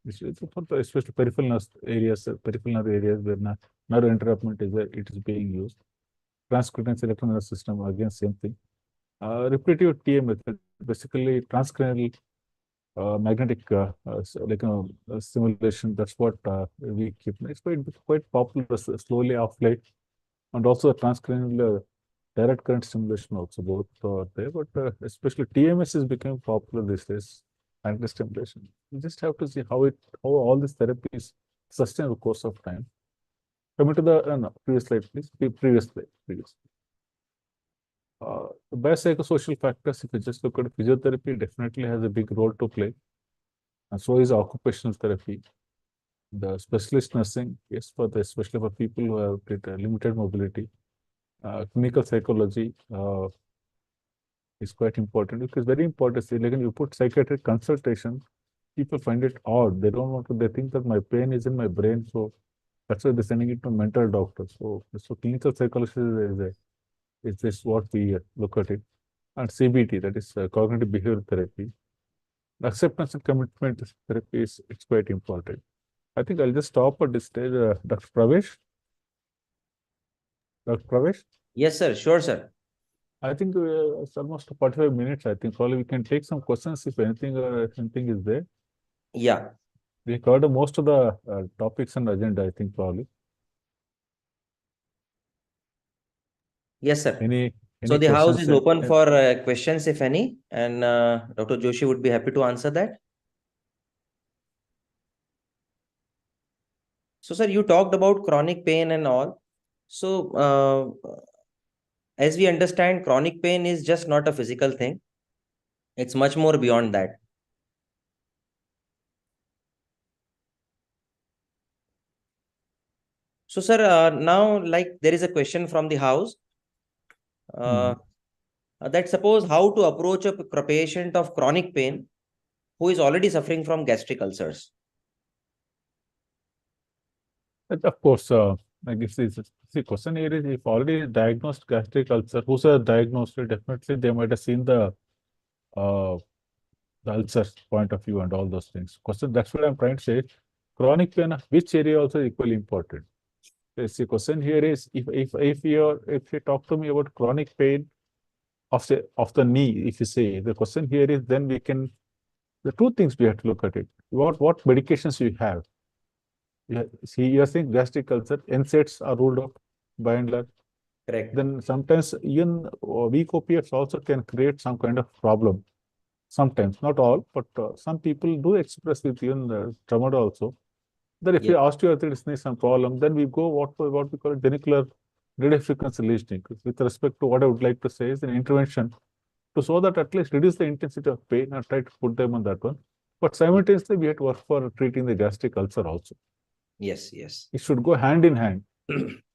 It's for the especially peripheral nerve areas where nerve interruption it is being used. Transcutaneous electrical nerve system, again same thing. Repetitive TM method, basically transcranial magnetic stimulation. That's what we keep. It's quite popular, slowly off late, and also transcranial direct current stimulation also both are there. But especially TMS is becoming popular these days. Magnetic stimulation. You just have to see how all these therapies sustain over the course of time. Coming to the previous slide, please. Previous slide. The biopsychosocial factors, if you just look at physiotherapy, definitely has a big role to play. And so is occupational therapy. The specialist nursing, yes, especially for people who have limited mobility. Clinical psychology is quite important, because very important. See, like when you put psychiatric consultation, people find it odd. They don't want to, they think that my pain is in my brain, so that's why they're sending it to mental doctors. So clinical psychology is this what we look at it. And CBT, that is cognitive behavioral therapy. Acceptance and commitment therapy it's quite important. I think I'll just stop at this stage. Dr. Pravesh? Dr. Pravesh? Yes, sir. Sure, sir. I think it's almost 45 minutes. I think probably we can take some questions if anything is there. Yeah. We covered most of the topics on the agenda, I think probably. Yes, sir. Any So the house is questions? open for questions, if any, and Dr. Joshi would be happy to answer that. So, sir, you talked about chronic pain and all. So, as we understand, chronic pain is just not a physical thing. It's much more beyond that. So, sir, now like there is a question from the house. That suppose how to approach a patient of chronic pain who is already suffering from gastric ulcers? And of course, like if the question here is if already diagnosed gastric ulcer, who's diagnosed, definitely they might have seen the ulcers point of view and all those things. Question, that's what I'm trying to say. Chronic pain, which area also equally important. The question here is if you talk to me about chronic pain of the knee, if you say, the question here is then we can, the two things we have to look at it. What medications you have. Yeah, see, you're saying gastric ulcer, NSAIDs are ruled out by and large. Correct. Then sometimes even weak opiates also can create some kind of problem. Sometimes, not all, but some people do express with even tramadol also. That if Yeah. you osteoarthritis is some problem, then we go what we call genicular radiofrequency lesioning. With respect to what I would like to say is an intervention to so that at least reduce the intensity of pain and try to put them on that one. But simultaneously, we have to work for treating the gastric ulcer also. Yes, yes. It should go hand in hand.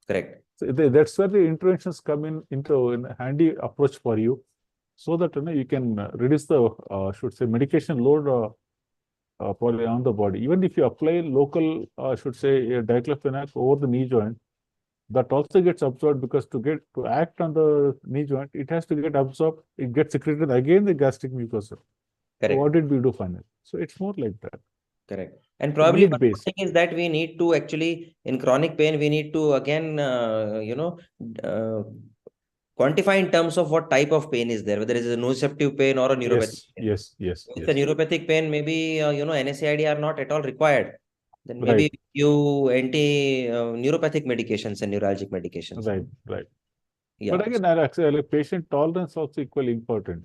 Correct. So that's where the interventions come in a handy approach for you, so that you can reduce the should say medication load probably on the body. Even if you apply local should say diclofenac over the knee joint, that also gets absorbed because to act on the knee joint, it has to get absorbed. It gets secreted again the gastric mucosa. So Correct. what did we do finally? So it's more like that. Correct. And probably one more Need-based. thing is that we need to actually, in chronic pain, we need to again, quantify in terms of what type of pain is there, whether it is a nociceptive pain or a neuropathic pain. Yes. If it's a neuropathic pain, maybe, NSAID are not at all required. Then Right. maybe you neuropathic medications and neuralgic medications. Right. Yeah. But again, actually, patient tolerance also equally important.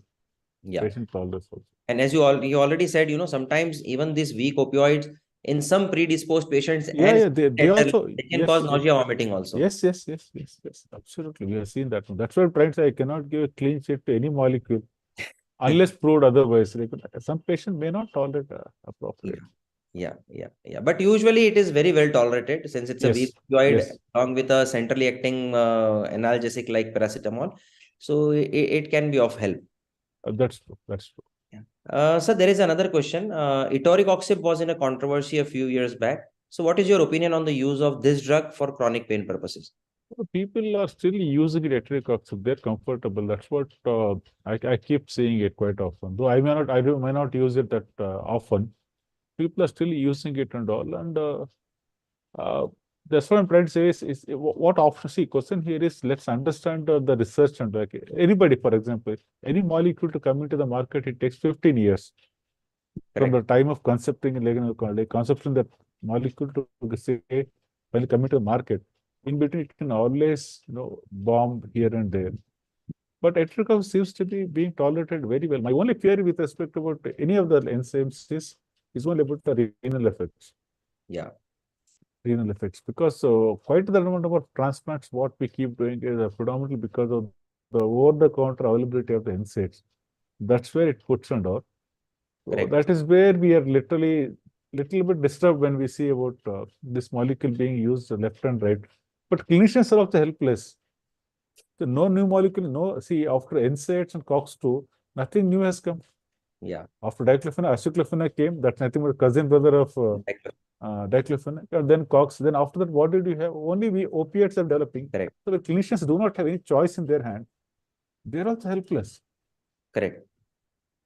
Yeah. Patient tolerance also. And as you already said, sometimes even these weak opioids in some predisposed patients They can cause nausea, vomiting also. Yes. Absolutely. We have seen that. That's why I'm trying to say I cannot give a clean sheet to any molecule unless proved otherwise. Like, some patient may not tolerate appropriate. Yeah. But usually it is very well tolerated since it's a weak opioid along with a centrally acting analgesic like paracetamol. So it can be of help. That's true. So there is another question. Etoricoxib was in a controversy a few years back. So what is your opinion on the use of this drug for chronic pain purposes? People are still using it etoricoxib. They're comfortable. That's what I keep seeing it quite often. Though I may not use it that often. People are still using it and all. And that's what I'm trying to say is what option. See, question here is let's understand the research and like anybody, for example, any molecule to come into the market, it takes 15 years from the time of concepting like conception that molecule to say when it come into the market. In between, it can always bomb here and there. But etoricoxib seems to be being tolerated very well. My only fear with respect about any of the enzymes is only about the renal effects. Yeah. Renal effects, because quite the amount of transplants what we keep doing is predominantly because of the over-the-counter availability of the NSAIDs. That's where it puts and all. So that is where we are literally little bit disturbed when we see about this molecule being used left and right. But clinicians are also helpless. So no new molecule, see after NSAIDs and COX-2, nothing new has come. Yeah. After diclofenac, aceclofenac came, that's nothing but a cousin brother of diclofenac, and then COX. Then after that, what did you have? Only opiates are developing. Correct. So the clinicians do not have any choice in their hand. They're also helpless. Correct.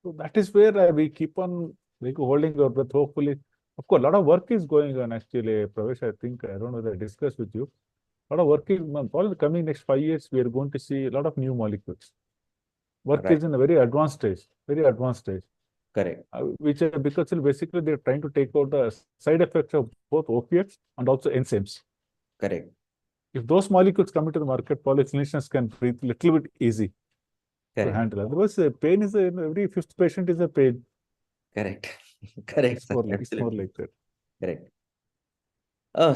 So that is where we keep on holding our breath. Hopefully, of course, a lot of work is going on actually, Pravesh. I think, I don't know whether I discussed with you. A lot of work is probably the coming next 5 years, we are going to see a lot of new molecules. Work is in a very advanced stage. Correct. Which because basically they're trying to take out the side effects of both opiates and also enzymes. Correct. If those molecules come into the market, probably clinicians can breathe a little bit easy to handle. Otherwise, pain is every fifth patient is a pain. Correct. It's more like that. Correct.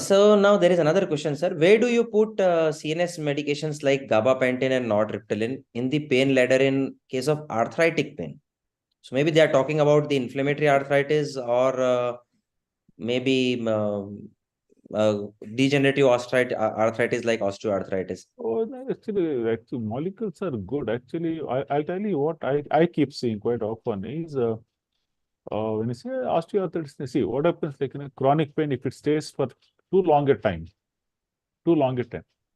So now there is another question, sir. Where do you put CNS medications like gabapentin and nortriptyline in the pain ladder in case of arthritic pain? So maybe they are talking about the inflammatory arthritis or maybe degenerative arthritis like osteoarthritis. Oh, actually, molecules are good. Actually, I'll tell you what I keep seeing quite often is when you say osteoarthritis, see what happens like in a chronic pain, if it stays for too long a time,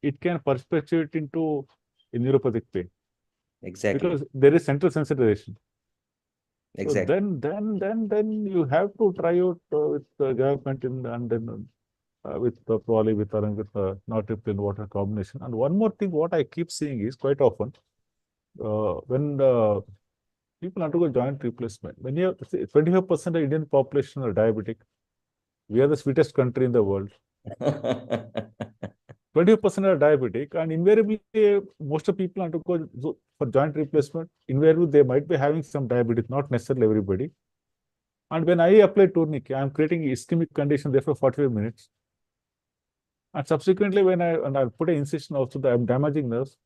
it can perpetuate into a neuropathic pain Exactly. because there is central sensitization. So Exactly. then you have to try out with the government and then with probably with nortriptyl water combination. And one more thing, what I keep seeing is quite often when people undergo joint replacement, when you have 25% of Indian population are diabetic, we are the sweetest country in the world. 20% are diabetic, and invariably, most of people undergo for joint replacement. Invariably, they might be having some diabetes, not necessarily everybody. And when I apply tourniquet, I'm creating ischemic condition there for 45 minutes. And subsequently, when I put an incision also, I'm damaging nerves,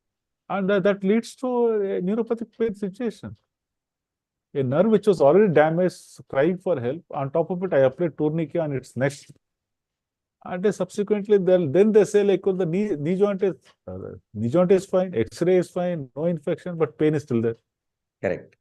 and that leads to a neuropathic pain situation. A nerve which was already damaged, crying for help. On top of it, I apply tourniquet on its neck. And then subsequently, then they say like, oh, the knee joint is fine, X-ray is fine, no infection, but pain is still there. Correct.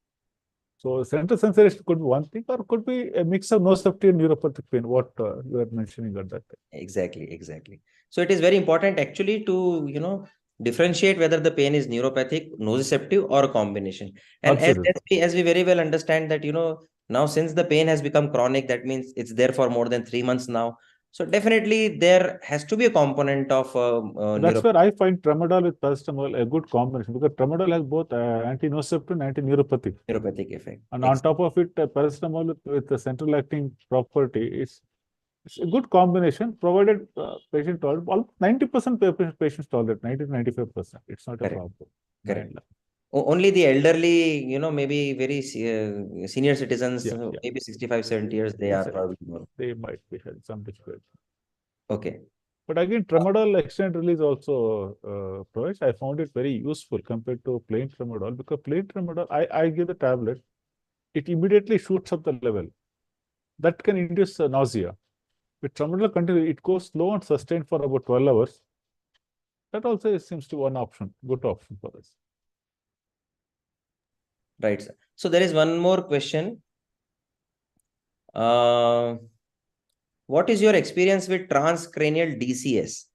So central sensation could be one thing, or could be a mix of nociceptive and neuropathic pain. What you are mentioning at that time. Exactly. So it is very important actually to differentiate whether the pain is neuropathic, nociceptive, or a combination. And Absolutely. as we very well understand that now since the pain has become chronic, that means it's there for more than 3 months now. So definitely there has to be a component of That's where I find tramadol with paracetamol a good combination, because tramadol has both anti-nociceptive and anti-neuropathic. neuropathic effect. And on top of it, paracetamol with the central acting property is it's a good combination, provided patient tolerate. Almost 90% patients tolerate, 90 to 95%. It's not a Correct. problem. Correct. Only the elderly, maybe very senior citizens, Yeah. maybe 65, 70 years, they are probably more. They might be having some difficulty. Okay. But again, tramadol extended release also, Pravesh, I found it very useful compared to plain tramadol, because plain tramadol, I give the tablet, it immediately shoots up the level. That can induce nausea. With tramadol continue, it goes slow and sustained for about 12 hours. That also seems to be one option, good option for us. Right, sir. So there is one more question. What is your experience with transcranial DCS?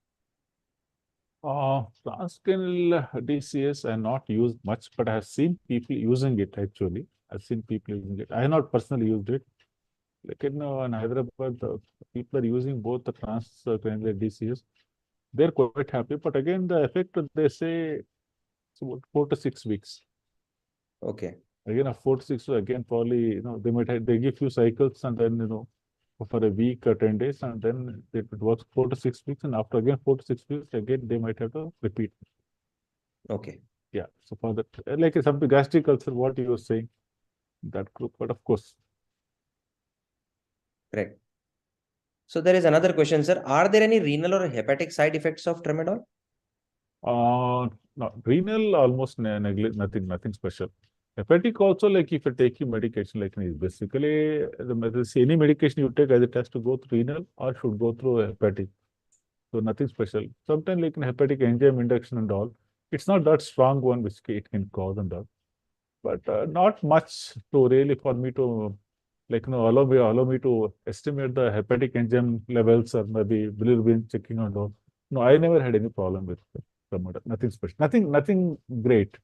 Transcranial DCS I have not used much, but I have seen people using it actually. I've seen people using it. I have not personally used it. Like in Hyderabad, people are using both the transcranial DCS. They're quite happy, but again, the effect they say it's about 4 to 6 weeks. Okay. Again, 4 to 6 weeks, again, probably, they give few cycles and then, for a week or 10 days, and then it works 4 to 6 weeks, and after again 4 to 6 weeks, again, they might have to repeat. Okay. Yeah. So for that, like some gastric ulcer, what you were saying, that group, but of course. Correct. So there is another question, sir. Are there any renal or hepatic side effects of tramadol? No, renal almost nothing special. Hepatic also, like if you're taking medication, like basically any medication you take, either it has to go through renal or should go through hepatic. So nothing special. Sometimes like in hepatic enzyme induction and all, it's not that strong one which it can cause and all. But not much to really for me to allow me to estimate the hepatic enzyme levels or maybe bilirubin checking and all. No, I never had any problem with tramadol. Nothing special. Nothing great.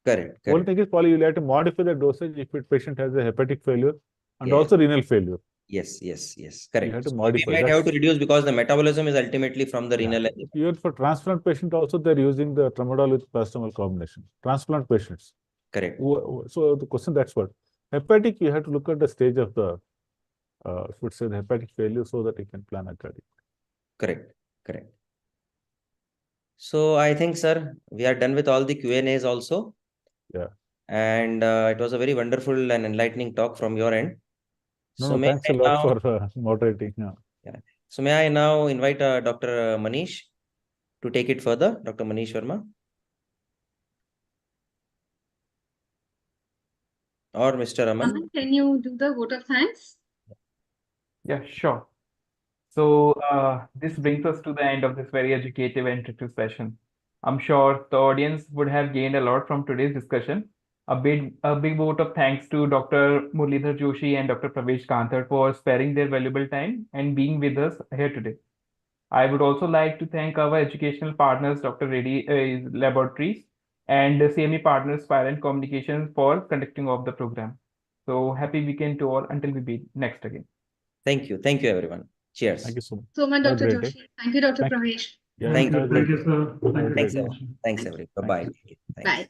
Correct. Only thing is probably you'll have to modify the dosage if the patient has a hepatic failure and Yes. also renal failure. Yes. Correct. You have to So modify. we might have to reduce because the metabolism is ultimately from the renal. Even for transplant patient also, they're using the tramadol with paracetamol combination. Transplant patients. Correct. So the question, that's what. Hepatic, you have to look at the stage of the, would say the hepatic failure, so that you can plan accordingly. Correct. So I think, sir, we are done with all the Q&As also. Yeah. And it was a very wonderful and enlightening talk from your end. No, thanks a lot for moderating. Yeah. So may I now invite Dr. Manish to take it further? Dr. Manish Verma or Mr. Aman? Can you do the vote of thanks? Yeah, sure. So this brings us to the end of this very educative and interactive session. I'm sure the audience would have gained a lot from today's discussion. A big vote of thanks to Dr. Murlidhar Joshi and Dr. Pravesh Kanthar for sparing their valuable time and being with us here today. I would also like to thank our educational partners, Dr. Reddy Laboratories and CME partners, Spirant Communications, for conducting of the program. So happy weekend to all until we meet next again. Thank you. Thank you, everyone. Cheers. Thank you so much. So much, Have a Dr. great day. Joshi. Thank you, Dr. Thank you. Pravesh. Yeah, Thank have a Thank great you, day. sir. Thank you Thanks, very everyone. much. Thanks, everyone. Bye-bye. Thanks. Bye.